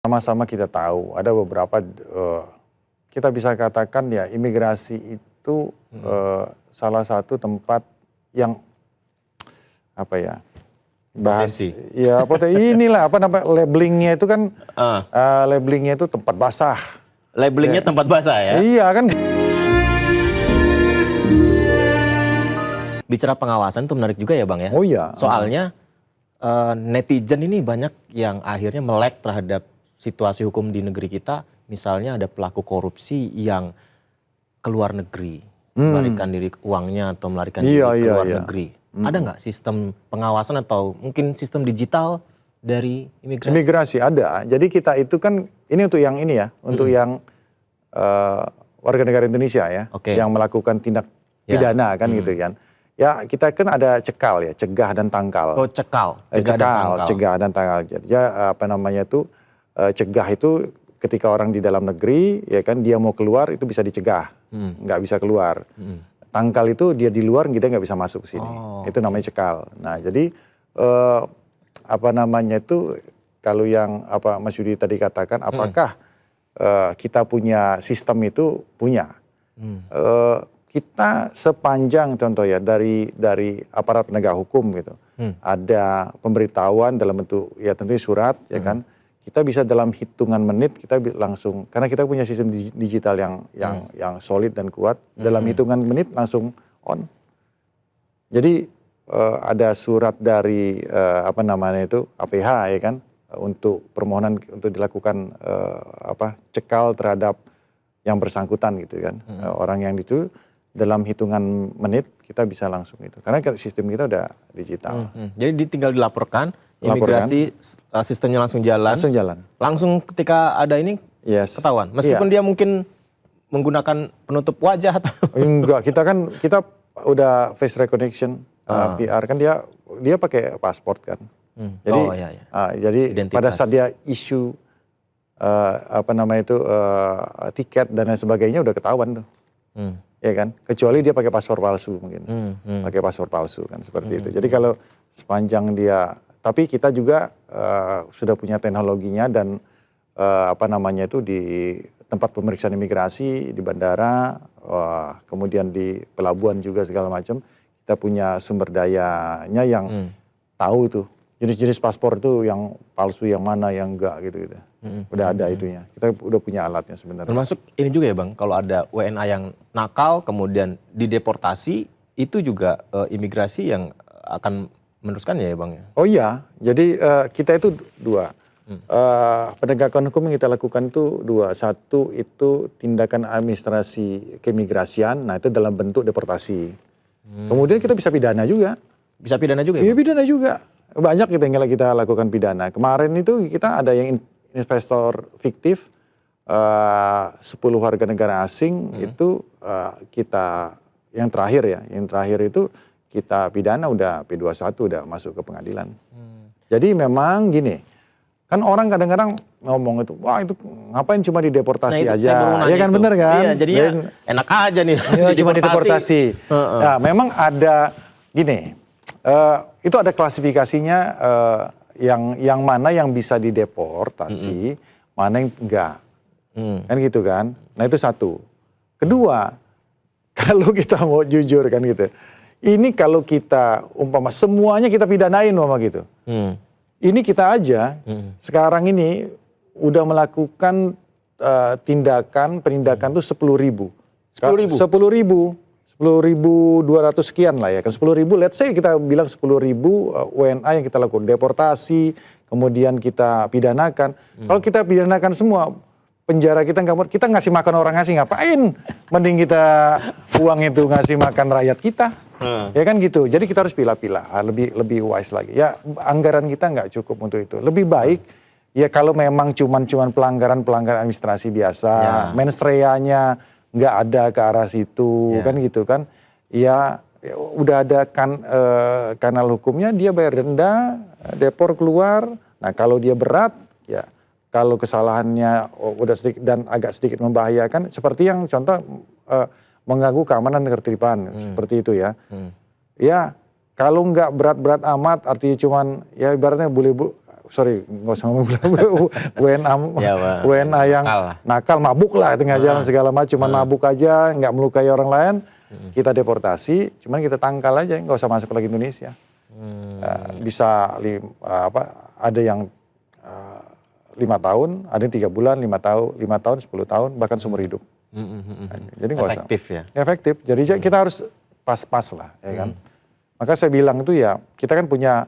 Sama-sama kita tahu ada beberapa kita bisa katakan ya imigrasi itu salah satu tempat yang apa ya inilah apa namanya labelingnya itu kan labelingnya itu tempat basah. Labelingnya tempat basah ya? Iya kan. Bicara pengawasan itu menarik juga ya Bang ya? Oh iya. Soalnya netizen ini banyak yang akhirnya melek terhadap situasi hukum di negeri kita. Misalnya ada pelaku korupsi yang keluar negeri, melarikan diri uangnya atau melarikan diri keluar negeri. Ada nggak sistem pengawasan atau mungkin sistem digital dari imigrasi? Imigrasi ada. Jadi kita itu kan ini untuk yang ini ya, untuk yang warga negara Indonesia ya, yang melakukan tindak pidana kan gitu kan. Ya kita kan ada cekal ya, cegah dan tangkal. Oh cekal, cegah dan tangkal. Jadi ya apa namanya itu cegah itu ketika orang di dalam negeri ya kan dia mau keluar itu bisa dicegah, nggak bisa keluar. Tangkal itu dia di luar dia nggak bisa masuk ke sini. Itu namanya cekal. Nah jadi apa namanya itu kalau yang apa Mas Yudi tadi katakan apakah kita punya sistem itu punya. Kita sepanjang contoh ya dari aparat penegak hukum gitu. Ada pemberitahuan dalam bentuk ya tentunya surat ya kan. Kita bisa dalam hitungan menit kita langsung karena kita punya sistem digital yang solid dan kuat dalam hitungan menit langsung on. Jadi ada surat dari apa namanya itu APH ya kan untuk permohonan untuk dilakukan cekal terhadap yang bersangkutan gitu kan. Orang yang itu dalam hitungan menit kita bisa langsung itu karena sistem kita udah digital. Jadi tinggal dilaporkan, imigrasi sistemnya langsung jalan. Langsung ketika ada ini ketahuan. Meskipun dia mungkin menggunakan penutup wajah atau enggak, kita udah face recognition VR kan dia pakai paspor kan. Jadi jadi pada saat dia isu apa namanya itu tiket dan lain sebagainya udah ketahuan tuh. Ya kan, kecuali dia pakai paspor palsu mungkin, pakai paspor palsu kan seperti itu. Jadi kalau sepanjang dia, tapi kita juga sudah punya teknologinya dan apa namanya itu di tempat pemeriksaan imigrasi di bandara, kemudian di pelabuhan juga segala macam, kita punya sumber dayanya yang tahu itu jenis-jenis paspor itu yang palsu yang mana yang enggak gitu. Udah ada itunya. Kita udah punya alatnya sebenarnya. Termasuk ini juga ya Bang, kalau ada WNA yang nakal kemudian dideportasi itu juga imigrasi yang akan meneruskan ya Bang ya? Oh iya, jadi kita itu dua. Penegakan hukum yang kita lakukan itu dua. Satu itu tindakan administrasi keimigrasian, nah itu dalam bentuk deportasi. Kemudian kita bisa pidana juga. Bisa pidana juga ya? Iya pidana juga. Banyak kita lakukan pidana. Kemarin itu kita ada yang investor fiktif 10 warga negara asing itu kita yang terakhir itu kita pidana udah P21 udah masuk ke pengadilan. Jadi memang gini, kan orang kadang-kadang ngomong itu, wah itu ngapain cuma dideportasi aja, ya kan bener kan? Iya, jadinya enak aja nih. Cuma dideportasi. Nah memang ada gini, itu ada klasifikasinya yang mana yang bisa dideportasi, mana yang enggak. Kan gitu kan. Nah itu satu. Kedua, kalau kita mau jujur kan gitu. Ini kalau kita umpama semuanya kita pidanain umpama gitu. Ini kita aja sekarang ini udah melakukan penindakan tuh 10.000. 10.200 sekian lah ya kan 10.000, let's say kita bilang 10.000 WNA yang kita lakukan deportasi, kemudian kita pidanakan. Kalau kita pidanakan semua, penjara kita ngasih makan orang asing ngapain? Mending kita uang itu ngasih makan rakyat kita, ya kan gitu. Jadi kita harus pilah-pilah, lebih wise lagi. Ya anggaran kita nggak cukup untuk itu. Lebih baik ya kalau memang cuman pelanggaran administrasi biasa, mens reanya nggak ada ke arah situ kan gitu kan ya udah ada kanal hukumnya dia bayar denda depor keluar. Nah kalau dia berat ya kalau kesalahannya udah sedikit dan agak sedikit membahayakan seperti yang contoh mengganggu keamanan dan ketertiban seperti itu ya ya kalau nggak berat-berat amat artinya cuman ya ibaratnya boleh sorry nggak usah ngomong WNA Ya, Bang. WNA yang Nakal lah. nakal, mabuk lah di tengah jalan segala macam, cuman mabuk aja, nggak melukai orang lain, kita deportasi, cuman kita tangkal aja, nggak usah masuk lagi Indonesia. Bisa ada yang 5 tahun, ada yang 3 bulan, 5 tahun, 10 tahun, bahkan seumur hidup. Jadi nggak usah. Efektif ya. Efektif. Jadi kita harus pas-pas lah, ya kan. Maka saya bilang itu ya, kita kan punya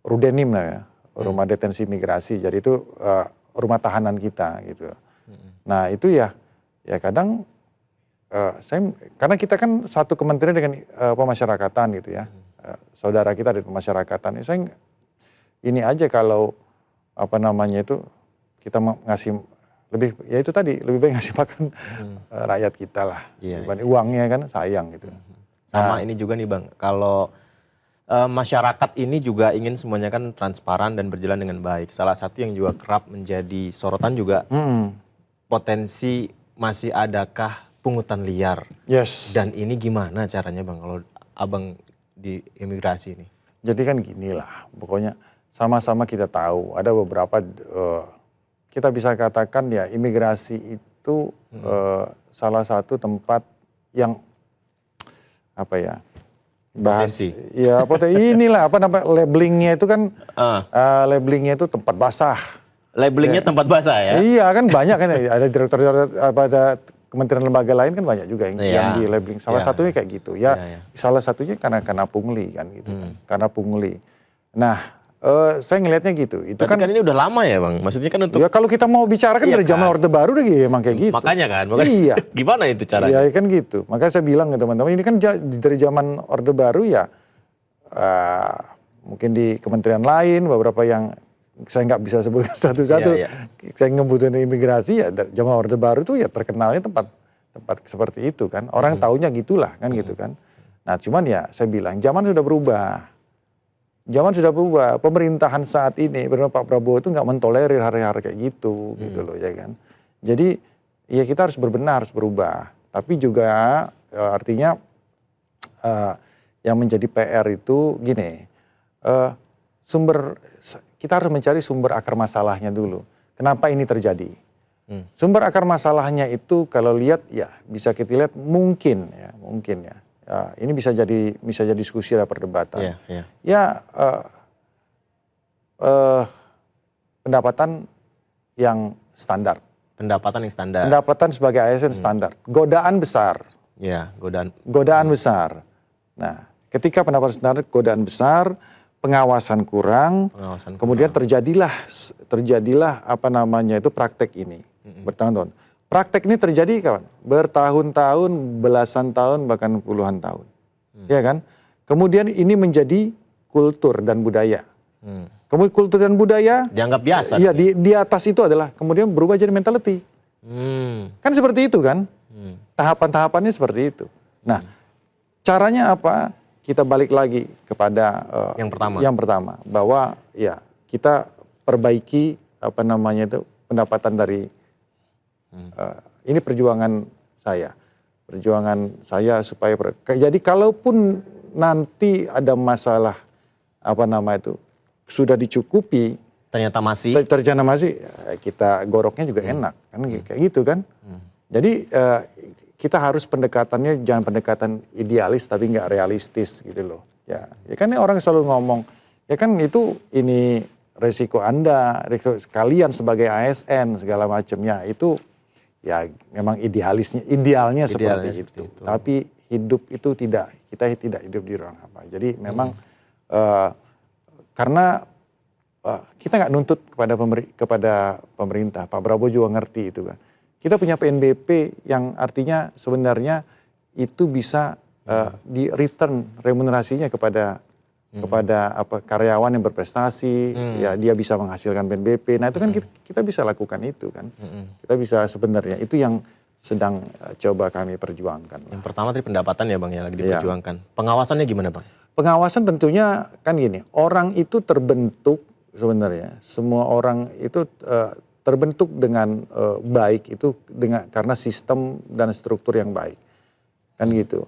Rudenim ya, rumah detensi migrasi. Jadi itu rumah tahanan kita gitu. Nah itu ya kadang karena kita kan satu kementerian dengan pemasyarakatan gitu ya. Saudara kita dari pemasyarakatan. Saya ini aja kalau kita ngasih lebih, ya itu tadi, lebih baik ngasih makan rakyat kita lah. Dibanding uangnya kan sayang gitu. Sama ini juga nih Bang, kalau masyarakat ini juga ingin semuanya kan transparan dan berjalan dengan baik. Salah satu yang juga kerap menjadi sorotan juga potensi masih adakah pungutan liar. Yes. Dan ini gimana caranya Bang kalau Abang di imigrasi ini? Jadi kan gini lah, pokoknya sama-sama kita tahu ada beberapa kita bisa katakan ya imigrasi itu salah satu tempat yang inilah labelingnya itu kan labelingnya itu tempat basah. Labelingnya tempat basah ya? Iya kan banyak kan ada direktur pada kementerian lembaga lain kan banyak juga yang di labeling. Salah satunya kayak gitu ya. Salah satunya karena pungli kan gitu kan. Karena pungli. Nah saya ngelihatnya gitu. Itu kan ini udah lama ya Bang? Maksudnya kan untuk... Ya kalau kita mau bicara kan dari zaman Orde Baru deh emang kayak gitu. Makanya kan? Iya. Gimana itu caranya? Iya kan gitu. Makanya saya bilang ke teman-teman ini kan dari zaman Orde Baru ya mungkin di kementerian lain beberapa yang saya nggak bisa sebutkan satu-satu. Saya ngebutuhin imigrasi ya zaman Orde Baru itu ya terkenalnya tempat seperti itu kan. Orang taunya gitulah kan gitu kan. Nah cuman ya saya bilang zaman sudah berubah. Zaman sudah berubah, pemerintahan saat ini, Pak Prabowo itu nggak mentolerir hal-hal kayak gitu loh ya kan. Jadi ya kita harus berbenah, harus berubah. Tapi juga artinya yang menjadi PR itu gini, kita harus mencari sumber akar masalahnya dulu. Kenapa ini terjadi? Sumber akar masalahnya itu kalau lihat ya bisa kita lihat mungkin ya. Ya, ini bisa jadi diskusi dan perdebatan. Pendapatan yang standar. Pendapatan sebagai ASN standar. Godaan besar. Ya, godaan besar. Nah, ketika pendapatan standar, godaan besar, pengawasan kurang, kemudian terjadilah praktek ini bertahun-tahun. Praktek ini terjadi kawan, bertahun-tahun, belasan tahun, bahkan puluhan tahun. Ya kan? Kemudian ini menjadi kultur dan budaya. Kemudian kultur dan budaya dianggap biasa. Iya, di atas itu adalah kemudian berubah jadi mentality. Kan seperti itu kan? Tahapan-tahapannya seperti itu. Nah, caranya apa? Kita balik lagi kepada yang pertama bahwa ya kita perbaiki pendapatan dari ini perjuangan saya supaya jadi kalaupun nanti ada masalah sudah dicukupi ternyata masih kita goroknya juga enak kan kayak gitu kan. Jadi kita harus pendekatannya jangan pendekatan idealis tapi nggak realistis gitu loh ya kan orang selalu ngomong ya kan ini resiko Anda, resiko kalian sebagai ASN segala macamnya itu ya memang idealnya seperti itu. Tapi hidup itu kita tidak hidup di ruang hampa. Jadi memang karena kita nggak nuntut kepada pemerintah. Pak Prabowo juga ngerti itu kan. Kita punya PNBP yang artinya sebenarnya itu bisa di return remunerasinya kepada karyawan yang berprestasi, ya dia bisa menghasilkan PNBP. Nah itu kan kita bisa lakukan itu kan. Kita bisa sebenarnya itu yang sedang coba kami perjuangkan. Yang pertama tadi pendapatan ya Bang ya lagi diperjuangkan. Pengawasannya gimana Bang? Pengawasan tentunya kan gini, orang itu terbentuk sebenarnya, semua orang itu terbentuk dengan baik itu karena sistem dan struktur yang baik. Kan gitu.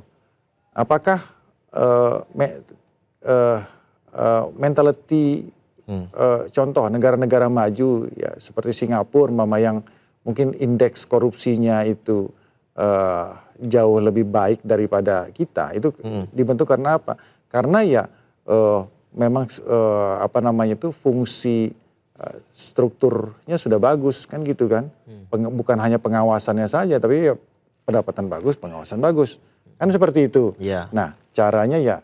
Apakah mentality contoh negara-negara maju ya seperti Singapura mama yang mungkin indeks korupsinya itu jauh lebih baik daripada kita, itu dibentuk karena apa? Karena ya memang apa namanya itu fungsi strukturnya sudah bagus kan gitu kan. Bukan hanya pengawasannya saja tapi ya pendapatan bagus, pengawasan bagus. Kan seperti itu. Iya. Nah, caranya ya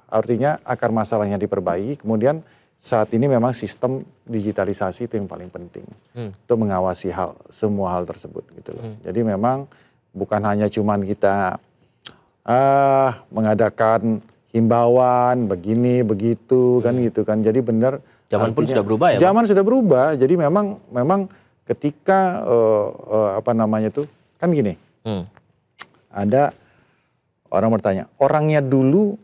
artinya akar masalahnya diperbaiki, kemudian saat ini memang sistem digitalisasi itu yang paling penting untuk mengawasi semua hal tersebut gitu loh. Jadi memang bukan hanya cuman kita mengadakan himbauan begini begitu kan gitu kan. Jadi benar Zaman pun sudah berubah ya, Bang? Zaman sudah berubah. Jadi memang ketika apa namanya itu kan gini. Ada orang bertanya, orangnya dulu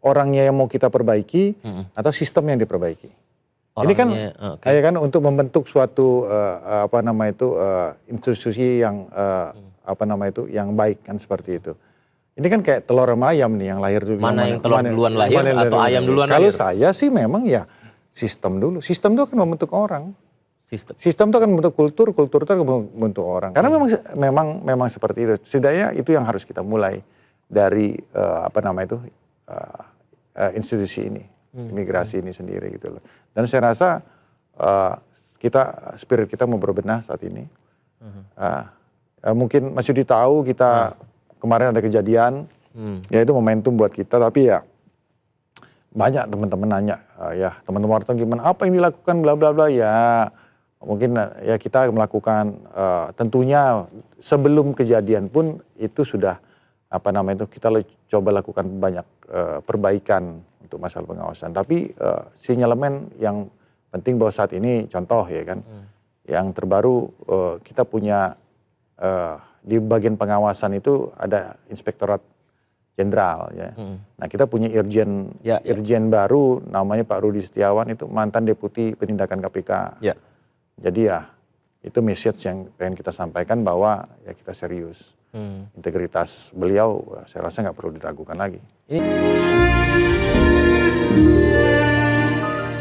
orangnya yang mau kita perbaiki atau sistem yang diperbaiki. Ini kan kayak kan untuk membentuk suatu apa nama itu institusi yang apa nama itu yang baik kan seperti itu. Ini kan kayak telur sama ayam nih yang lahir dulu. Mana yang telur duluan lahir atau ayam duluan lahir? Kalau saya sih memang ya sistem dulu. Sistem itu akan membentuk orang. Sistem itu akan membentuk kultur itu akan membentuk orang. Karena memang seperti itu. Setidaknya itu yang harus kita mulai dari apa nama itu institusi ini, imigrasi ini sendiri gitu loh. Dan saya rasa spirit kita mau berbenah saat ini. Mungkin Mas Yudi tahu kita kemarin ada kejadian, ya itu momentum buat kita. Tapi ya banyak teman-teman nanya, ya teman-teman wartawan gimana, apa yang dilakukan bla bla bla ya. Mungkin ya kita melakukan tentunya sebelum kejadian pun itu sudah apa namanya itu kita coba lakukan banyak perbaikan untuk masalah pengawasan. Tapi sinyalemen yang penting bahwa saat ini contoh ya kan, yang terbaru kita punya di bagian pengawasan itu ada Inspektorat Jenderal ya. Nah kita punya Irjen baru namanya Pak Rudi Setiawan, itu mantan Deputi Penindakan KPK. Ya. Jadi ya itu message yang pengen kita sampaikan bahwa ya kita serius. Integritas beliau saya rasa nggak perlu diragukan lagi.